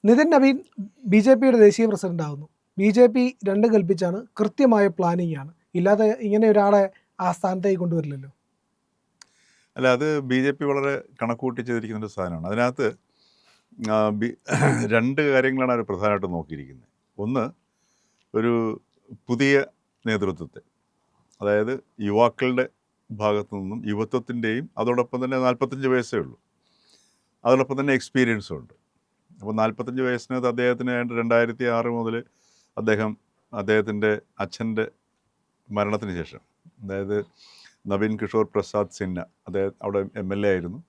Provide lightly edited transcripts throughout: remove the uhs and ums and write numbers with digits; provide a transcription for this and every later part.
നിതിൻ നവീൻ ബി.ജെ.പിയുടെ ദേശീയ പ്രസിഡന്റ് ആവുന്നു. ബി.ജെ.പി രണ്ടും കൽപ്പിച്ചാണ്, കൃത്യമായ പ്ലാനിംഗ് ആണ്. ഇല്ലാതെ ഇങ്ങനെ ഒരാളെ ആ സ്ഥാനത്തേക്ക് കൊണ്ടുവരില്ലല്ലോ. അല്ല, അത് ബി.ജെ.പി വളരെ കണക്കുകൂട്ടി ചെയ്തിരിക്കുന്ന ഒരു സാധനമാണ്. അതിനകത്ത് രണ്ട് കാര്യങ്ങളാണ് അവർ പ്രധാനമായിട്ട് നോക്കിയിരിക്കുന്നത്. ഒന്ന്, ഒരു പുതിയ നേതൃത്വത്തെ, അതായത് യുവാക്കളുടെ ഭാഗത്തു നിന്നും യുവത്വത്തിൻ്റെയും, അതോടൊപ്പം തന്നെ 45 വയസ്സേ ഉള്ളൂ, അതോടൊപ്പം തന്നെ എക്സ്പീരിയൻസും ഉണ്ട്. അപ്പോൾ 45 വയസ്സിനകത്ത് അദ്ദേഹത്തിന് 2006 മുതൽ അദ്ദേഹത്തിൻ്റെ അച്ഛൻ്റെ മരണത്തിന് ശേഷം, അതായത് നവീൻ കിഷോർ പ്രസാദ് സിൻഹ, അദ്ദേഹം അവിടെ MLA ആയിരുന്നു.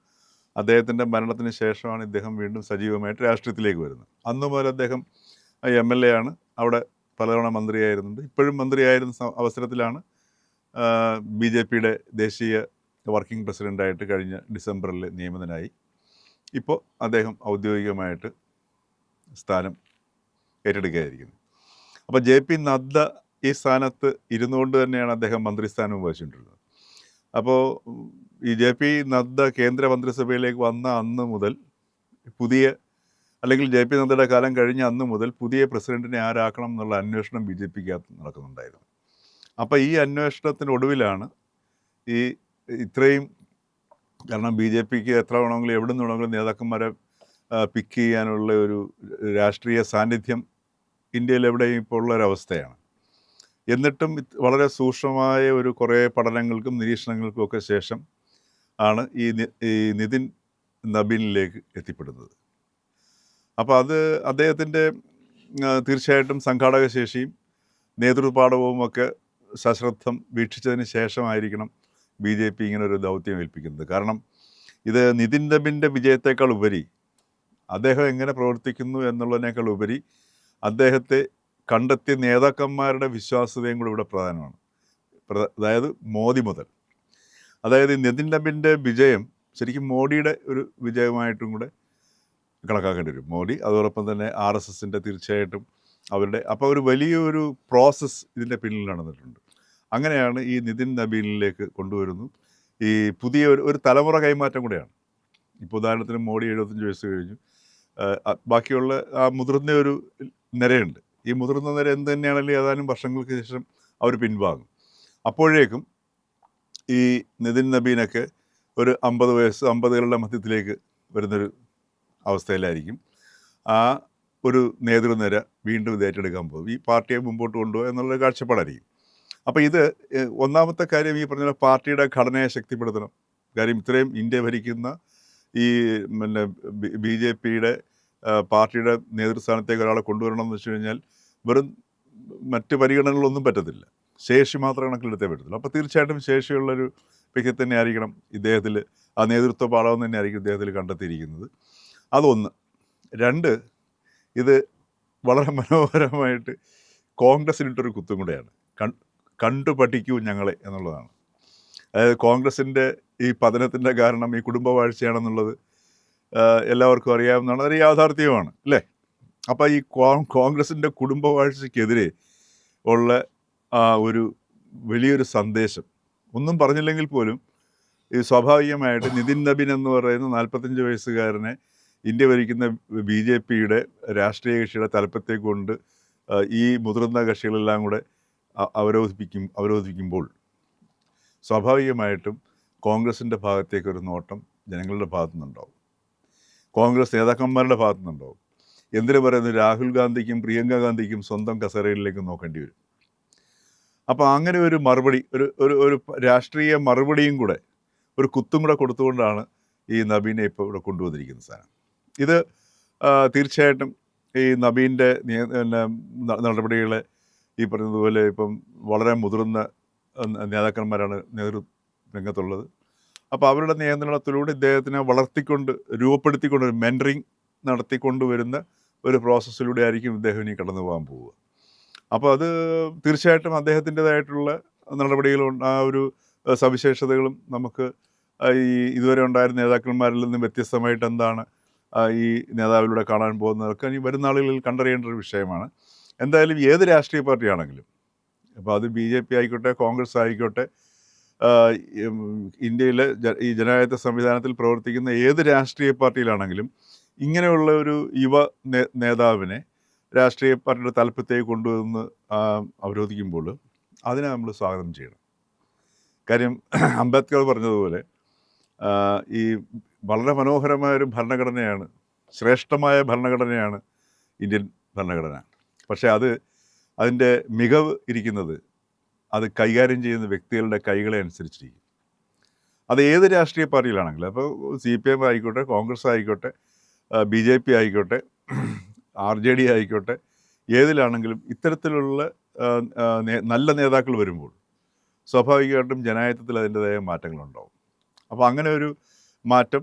അദ്ദേഹത്തിൻ്റെ മരണത്തിന് ശേഷമാണ് ഇദ്ദേഹം വീണ്ടും സജീവമായിട്ട് രാഷ്ട്രീയത്തിലേക്ക് വരുന്നത്. അന്നു മുതൽ അദ്ദേഹം MLA ആണ്, അവിടെ പലതവണ മന്ത്രിയായിരുന്നുണ്ട്. ഇപ്പോഴും മന്ത്രിയായിരുന്ന അവസരത്തിലാണ് BJPയുടെ ദേശീയ വർക്കിംഗ് പ്രസിഡൻ്റായിട്ട് കഴിഞ്ഞ ഡിസംബറിൽ നിയമിതനായി. ഇപ്പോൾ അദ്ദേഹം ഔദ്യോഗികമായിട്ട് സ്ഥാനം ഏറ്റെടുക്കുകയായിരിക്കുന്നത്. അപ്പോൾ JP നദ്ദ ഈ സ്ഥാനത്ത് ഇരുന്നുകൊണ്ട് തന്നെയാണ് അദ്ദേഹം മന്ത്രിസ്ഥാനവും വഹിച്ചിട്ടുള്ളത്. അപ്പോൾ ഈ JP നദ്ദ കേന്ദ്ര മന്ത്രിസഭയിലേക്ക് വന്ന അന്ന് മുതൽ അല്ലെങ്കിൽ JP നദ്ദയുടെ കാലം കഴിഞ്ഞ അന്ന് മുതൽ പുതിയ പ്രസിഡന്റിനെ ആരാക്കണം എന്നുള്ള അന്വേഷണം BJPക്കകത്ത് നടക്കുന്നുണ്ടായിരുന്നു. അപ്പോൾ ഈ അന്വേഷണത്തിനൊടുവിലാണ് ഇത്രയും, കാരണം BJPക്ക് എത്ര വേണമെങ്കിലും എവിടെ നിന്ന് വേണമെങ്കിലും നേതാക്കന്മാരെ പിക്ക് ചെയ്യാനുള്ള ഒരു രാഷ്ട്രീയ സാന്നിധ്യം ഇന്ത്യയിൽ എവിടെയും ഇപ്പോൾ ഉള്ളൊരവസ്ഥയാണ്. എന്നിട്ടും വളരെ സൂക്ഷ്മമായ കുറേ പഠനങ്ങൾക്കും നിരീക്ഷണങ്ങൾക്കും ഒക്കെ ശേഷം ആണ് ഈ നിതിൻ നബീനിലേക്ക് എത്തിപ്പെടുന്നത്. അപ്പോൾ അത് അദ്ദേഹത്തിൻ്റെ തീർച്ചയായിട്ടും സംഘാടക ശേഷിയും നേതൃപാഠവും ഒക്കെ സശ്രദ്ധം വീക്ഷിച്ചതിന് ശേഷമായിരിക്കണം BJP ഇങ്ങനൊരു ദൗത്യം ഏൽപ്പിക്കുന്നത്. കാരണം ഇത് നിതിൻ നബീൻ്റെ വിജയത്തേക്കാൾ ഉപരി, അദ്ദേഹം എങ്ങനെ പ്രവർത്തിക്കുന്നു എന്നുള്ളതിനേക്കാൾ ഉപരി, അദ്ദേഹത്തെ കണ്ടെത്തിയ നേതാക്കന്മാരുടെ വിശ്വാസ്യതയും കൂടി ഇവിടെ പ്രധാനമാണ്. അതായത് മോദി മുതൽ, അതായത് നിതിൻ നബീൻ്റെ വിജയം ശരിക്കും മോഡിയുടെ ഒരു വിജയമായിട്ടും കൂടെ കണക്കാക്കേണ്ടി വരും. മോഡി, അതോടൊപ്പം തന്നെ RSSൻ്റെ തീർച്ചയായിട്ടും അവരുടെ, അപ്പോൾ ഒരു വലിയൊരു പ്രോസസ്സ് ഇതിൻ്റെ പിന്നിൽ നടന്നിട്ടുണ്ട്. അങ്ങനെയാണ് ഈ നിതിൻ നബീനിലേക്ക് കൊണ്ടുവരുന്നു. ഈ പുതിയ ഒരു തലമുറ കൈമാറ്റം കൂടെയാണ്. ഇപ്പോൾ ഉദാഹരണത്തിന് മോഡി 75 വയസ്സ് കഴിഞ്ഞു, ബാക്കിയുള്ള ആ മുതിർന്ന ഒരു നിരയുണ്ട്. ഈ മുതിർന്ന നിര എന്ത് തന്നെയാണെങ്കിലും ഏതാനും വർഷങ്ങൾക്ക് ശേഷം അവർ പിൻവാങ്ങും. അപ്പോഴേക്കും ഈ നിതിൻ നബീനൊക്കെ ഒരു 50 വയസ്സ്, 50കളുടെ മധ്യത്തിലേക്ക് വരുന്നൊരു അവസ്ഥയിലായിരിക്കും. ആ ഒരു നേതൃനിര വീണ്ടും ഇത് ഏറ്റെടുക്കാൻ പോകും, ഈ പാർട്ടിയെ മുമ്പോട്ട് കൊണ്ടുപോകുക എന്നുള്ള കാഴ്ചപ്പാടായിരിക്കും. അപ്പോൾ ഇത് ഒന്നാമത്തെ കാര്യം, ഈ പറഞ്ഞ പാർട്ടിയുടെ ഘടനയെ ശക്തിപ്പെടുത്തണം. കാര്യം ഇത്രയും ഇന്ത്യ ഭരിക്കുന്ന ഈ BJPയുടെ പാർട്ടിയുടെ നേതൃസ്ഥാനത്തേക്ക് ഒരാളെ കൊണ്ടുവരണം എന്ന് വെച്ച് കഴിഞ്ഞാൽ വെറും മറ്റ് പരിഗണനകളൊന്നും പറ്റത്തില്ല, ശേഷി മാത്രം കണക്കിലെടുത്തേ പറ്റത്തില്ല. അപ്പോൾ തീർച്ചയായിട്ടും ശേഷിയുള്ളൊരു വ്യക്തി തന്നെ ആയിരിക്കണം ഇദ്ദേഹത്തിൽ, ആ നേതൃത്വ പാഠം തന്നെ ആയിരിക്കും ഇദ്ദേഹത്തിൽ കണ്ടെത്തിയിരിക്കുന്നത്. അതൊന്ന്. രണ്ട്, ഇത് വളരെ മനോഹരമായിട്ട് കോൺഗ്രസിനിട്ടൊരു കുത്തും കൂടെയാണ്. കണ്ടു പഠിക്കൂ ഞങ്ങളെ എന്നുള്ളതാണ്. അതായത് കോൺഗ്രസിൻ്റെ ഈ പതനത്തിൻ്റെ കാരണം ഈ കുടുംബവാഴ്ചയാണെന്നുള്ളത് എല്ലാവർക്കും അറിയാവുന്നതാണ്, ഒരു യാഥാർത്ഥ്യമാണ് അല്ലേ. അപ്പോൾ ഈ കോൺഗ്രസിൻ്റെ കുടുംബവാഴ്ചയ്ക്കെതിരെ ഉള്ള ഒരു വലിയൊരു സന്ദേശം ഒന്നും പറഞ്ഞില്ലെങ്കിൽ പോലും ഈ സ്വാഭാവികമായിട്ട് നിതിൻ നബീൻ എന്ന് പറയുന്ന 45 വയസ്സുകാരനെ ഇന്ത്യ ഭരിക്കുന്ന BJPയുടെ രാഷ്ട്രീയ കക്ഷിയുടെ തലപ്പത്തേക്ക് കൊണ്ട് ഈ മുതിർന്ന കക്ഷികളെല്ലാം കൂടെ അവരോധിപ്പിക്കുമ്പോൾ സ്വാഭാവികമായിട്ടും കോൺഗ്രസിൻ്റെ ഭാഗത്തേക്കൊരു നോട്ടം ജനങ്ങളുടെ ഭാഗത്തു നിന്നുണ്ടാവും, കോൺഗ്രസ് നേതാക്കന്മാരുടെ ഭാഗത്തു നിന്നുണ്ടാവും. എന്തിനു പറയുന്നു, രാഹുൽ ഗാന്ധിക്കും പ്രിയങ്ക ഗാന്ധിക്കും സ്വന്തം കസേരയിലേക്ക് നോക്കേണ്ടി വരും. അപ്പോൾ അങ്ങനെ ഒരു മറുപടി, ഒരു രാഷ്ട്രീയ മറുപടിയും കൂടെ, ഒരു കുത്തും കൂടെ കൊടുത്തുകൊണ്ടാണ് ഈ നബീനെ ഇപ്പോൾ ഇവിടെ കൊണ്ടുവന്നിരിക്കുന്ന സാധനം. ഇത് തീർച്ചയായിട്ടും ഈ നബീൻ്റെ നടപടികളെ ഈ പറഞ്ഞതുപോലെ ഇപ്പം വളരെ മുതിർന്ന നേതാക്കന്മാരാണ് നേതൃരംഗത്തുള്ളത്. അപ്പോൾ അവരുടെ നിയന്ത്രണത്തിലൂടെ ഇദ്ദേഹത്തിനെ രൂപപ്പെടുത്തിക്കൊണ്ട് ഒരു മെൻറ്ററിങ് നടത്തിക്കൊണ്ടുവരുന്ന ഒരു പ്രോസസ്സിലൂടെ ആയിരിക്കും ഇദ്ദേഹം ഇനി കടന്നു പോകാൻ പോവുക. അപ്പോൾ അത് തീർച്ചയായിട്ടും അദ്ദേഹത്തിൻ്റെതായിട്ടുള്ള നടപടികളും ആ ഒരു സവിശേഷതകളും നമുക്ക് ഈ ഇതുവരെ ഉണ്ടായിരുന്ന നേതാക്കന്മാരിൽ നിന്നും വ്യത്യസ്തമായിട്ട് എന്താണ് ഈ നേതാവിലൂടെ കാണാൻ പോകുന്നതൊക്കെ ഇനി വരുന്ന ആളുകളിൽ കണ്ടറിയേണ്ട ഒരു വിഷയമാണ്. എന്തായാലും ഏത് രാഷ്ട്രീയ പാർട്ടിയാണെങ്കിലും, അപ്പോൾ അത് BJP ആയിക്കോട്ടെ, കോൺഗ്രസ് ആയിക്കോട്ടെ, ഇന്ത്യയിലെ ഈ ജനാധിപത്യ സംവിധാനത്തിൽ പ്രവർത്തിക്കുന്ന ഏത് രാഷ്ട്രീയ പാർട്ടിയിലാണെങ്കിലും ഇങ്ങനെയുള്ള ഒരു യുവ നേതാവിനെ രാഷ്ട്രീയ പാർട്ടിയുടെ തലപ്പത്തേക്ക് കൊണ്ടുവന്ന് അവരോധിക്കുമ്പോൾ അതിനെ നമ്മൾ സ്വാഗതം ചെയ്യണം. കാര്യം അംബേദ്കർ പറഞ്ഞതുപോലെ ഈ വളരെ മനോഹരമായൊരു ഭരണഘടനയാണ്, ശ്രേഷ്ഠമായ ഭരണഘടനയാണ് ഇന്ത്യൻ ഭരണഘടന. പക്ഷേ അതിൻ്റെ മികവ് ഇരിക്കുന്നത് അത് കൈകാര്യം ചെയ്യുന്ന വ്യക്തികളുടെ കൈകളെ അനുസരിച്ചിരിക്കും. അത് ഏത് രാഷ്ട്രീയ പാർട്ടിയിലാണെങ്കിലും, അപ്പോൾ CPM ആയിക്കോട്ടെ, കോൺഗ്രസ് ആയിക്കോട്ടെ, BJP ആയിക്കോട്ടെ, RJD ആയിക്കോട്ടെ, ഏതിലാണെങ്കിലും ഇത്തരത്തിലുള്ള നല്ല നേതാക്കൾ വരുമ്പോൾ സ്വാഭാവികമായിട്ടും ജനാധിപത്യത്തിൽ അതിൻ്റെതായ മാറ്റങ്ങളുണ്ടാവും. അപ്പോൾ അങ്ങനെ ഒരു മാറ്റം,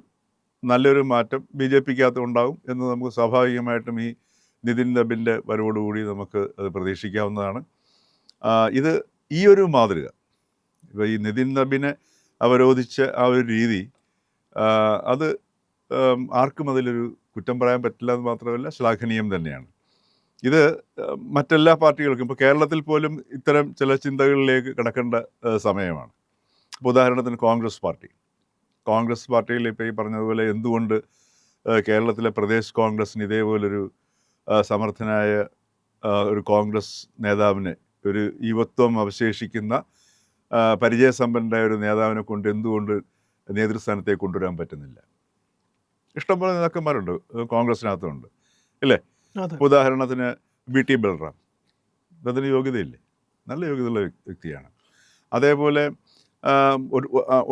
നല്ലൊരു മാറ്റം BJPക്കകത്ത് ഉണ്ടാകും എന്ന് നമുക്ക് സ്വാഭാവികമായിട്ടും ഈ നിതിൻ നബിൻ്റെ വരവോടുകൂടി നമുക്ക് അത് പ്രതീക്ഷിക്കാവുന്നതാണ്. ഇത് ഈ ഒരു മാതൃക, ഇപ്പോൾ ഈ നിതിൻ നബിനെ അവരോധിച്ച ആ ഒരു രീതി, അത് ആർക്കും അതിലൊരു കുറ്റം പറയാൻ പറ്റില്ല എന്ന് മാത്രമല്ല ശ്ലാഘനീയം തന്നെയാണ്. ഇത് മറ്റെല്ലാ പാർട്ടികൾക്കും, ഇപ്പോൾ കേരളത്തിൽ പോലും ഇത്തരം ചില ചിന്തകളിലേക്ക് കിടക്കേണ്ട സമയമാണ്. ഇപ്പോൾ ഉദാഹരണത്തിന് കോൺഗ്രസ് പാർട്ടിയിൽ ഇപ്പോൾ ഈ പറഞ്ഞതുപോലെ എന്തുകൊണ്ട് കേരളത്തിലെ പ്രദേശ് കോൺഗ്രസ്സിന് ഇതേപോലൊരു സമർത്ഥനായ ഒരു കോൺഗ്രസ് നേതാവിനെ, ഒരു യുവത്വം അവശേഷിക്കുന്ന പരിചയസമ്പന്നരായ ഒരു നേതാവിനെ കൊണ്ട് എന്തുകൊണ്ട് നേതൃസ്ഥാനത്തേക്ക് കൊണ്ടുവരാൻ പറ്റുന്നില്ല? ഇഷ്ടംപോലെ നേതാക്കന്മാരുണ്ട് കോൺഗ്രസിനകത്തുണ്ട്, ഇല്ലേ? ഉദാഹരണത്തിന് BT ബൽറാം, അതിന് യോഗ്യതയില്ലേ? നല്ല യോഗ്യതയുള്ള വ്യക്തിയാണ്. അതേപോലെ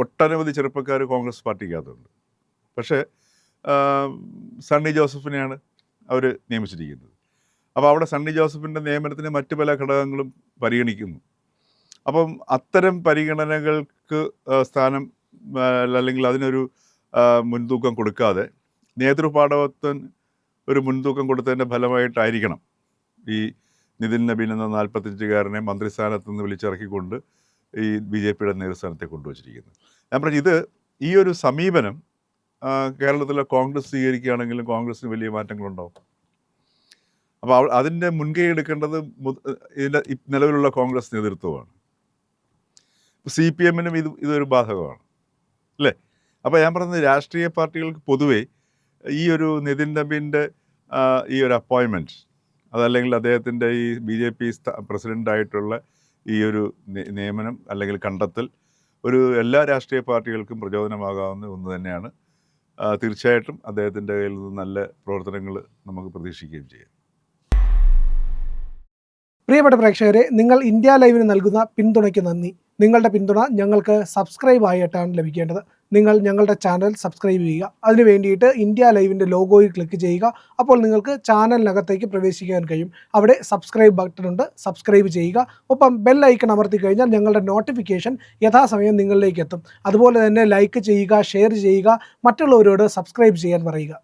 ഒട്ടനവധി ചെറുപ്പക്കാർ കോൺഗ്രസ് പാർട്ടിക്കകത്തുണ്ട്. പക്ഷേ സണ്ണി ജോസഫിനെയാണ് അവർ നിയമിച്ചിരിക്കുന്നത്. അപ്പോൾ അവിടെ സണ്ണി ജോസഫിൻ്റെ നിയമനത്തിന് മറ്റു പല ഘടകങ്ങളും പരിഗണിക്കുന്നു. അപ്പം അത്തരം പരിഗണനകൾക്ക് സ്ഥാനം അല്ലെങ്കിൽ അതിനൊരു മുൻതൂക്കം കൊടുക്കാതെ നേതൃപാടവത്തിന് ഒരു മുൻതൂക്കം കൊടുത്തതിൻ്റെ ഫലമായിട്ടായിരിക്കണം ഈ നിതിൻ നബീൻ എന്ന 45-കാരനെ മന്ത്രിസ്ഥാനത്ത് നിന്ന് വിളിച്ചിറക്കിക്കൊണ്ട് ഈ BJPയുടെ നേതൃസ്ഥാനത്തെ കൊണ്ടുവച്ചിരിക്കുന്നത്. ഞാൻ പറഞ്ഞു, ഈ ഒരു സമീപനം കേരളത്തിലെ കോൺഗ്രസ് സ്വീകരിക്കുകയാണെങ്കിലും കോൺഗ്രസ്സിന് വലിയ മാറ്റങ്ങളുണ്ടാവും. അപ്പോൾ അതിൻ്റെ മുൻകൈ എടുക്കേണ്ടത് ഇതിൻ്റെ നിലവിലുള്ള കോൺഗ്രസ് നേതൃത്വമാണ്. CPMനും ഇതൊരു ബാധകമാണ്, അല്ലേ? അപ്പോൾ ഞാൻ പറഞ്ഞത്, രാഷ്ട്രീയ പാർട്ടികൾക്ക് പൊതുവേ ഈ ഒരു നിതിൻ നബീൻ്റെ ഈ ഒരു അപ്പോയിൻമെൻറ്റ്, അതല്ലെങ്കിൽ അദ്ദേഹത്തിൻ്റെ ഈ BJP പ്രസിഡൻ്റായിട്ടുള്ള ഈ ഒരു നിയമനം അല്ലെങ്കിൽ കണ്ടെത്തൽ എല്ലാ രാഷ്ട്രീയ പാർട്ടികൾക്കും പ്രചോദനമാകാവുന്ന ഒന്ന് തന്നെയാണ്. തീർച്ചയായിട്ടും അദ്ദേഹത്തിൻ്റെ കയ്യിൽ നിന്ന് നല്ല പ്രവർത്തനങ്ങൾ നമുക്ക് പ്രതീക്ഷിക്കുകയും ചെയ്യാം. പ്രിയപ്പെട്ട പ്രേക്ഷകരെ, നിങ്ങൾ ഇന്ത്യ ലൈവിന് നൽകുന്ന പിന്തുണയ്ക്ക് നന്ദി. നിങ്ങളുടെ പിന്തുണ ഞങ്ങൾക്ക് സബ്സ്ക്രൈബ് ആയിട്ടാണ് ലഭിക്കേണ്ടത്. നിങ്ങൾ ഞങ്ങളുടെ ചാനൽ സബ്സ്ക്രൈബ് ചെയ്യുക. അതിനു വേണ്ടിയിട്ട് ഇന്ത്യ ലൈവിൻ്റെ ലോഗോയിൽ ക്ലിക്ക് ചെയ്യുക. അപ്പോൾ നിങ്ങൾക്ക് ചാനലിനകത്തേക്ക് പ്രവേശിക്കാൻ കഴിയും. അവിടെ സബ്സ്ക്രൈബ് ബട്ടൺ ഉണ്ട്, സബ്സ്ക്രൈബ് ചെയ്യുക. ഒപ്പം ബെൽ ഐക്കൺ അമർത്തി കഴിഞ്ഞാൽ ഞങ്ങളുടെ നോട്ടിഫിക്കേഷൻ യഥാസമയം നിങ്ങളിലേക്ക് എത്തും. അതുപോലെ തന്നെ ലൈക്ക് ചെയ്യുക, ഷെയർ ചെയ്യുക, മറ്റുള്ളവരോട് സബ്സ്ക്രൈബ് ചെയ്യാൻ പറയുക.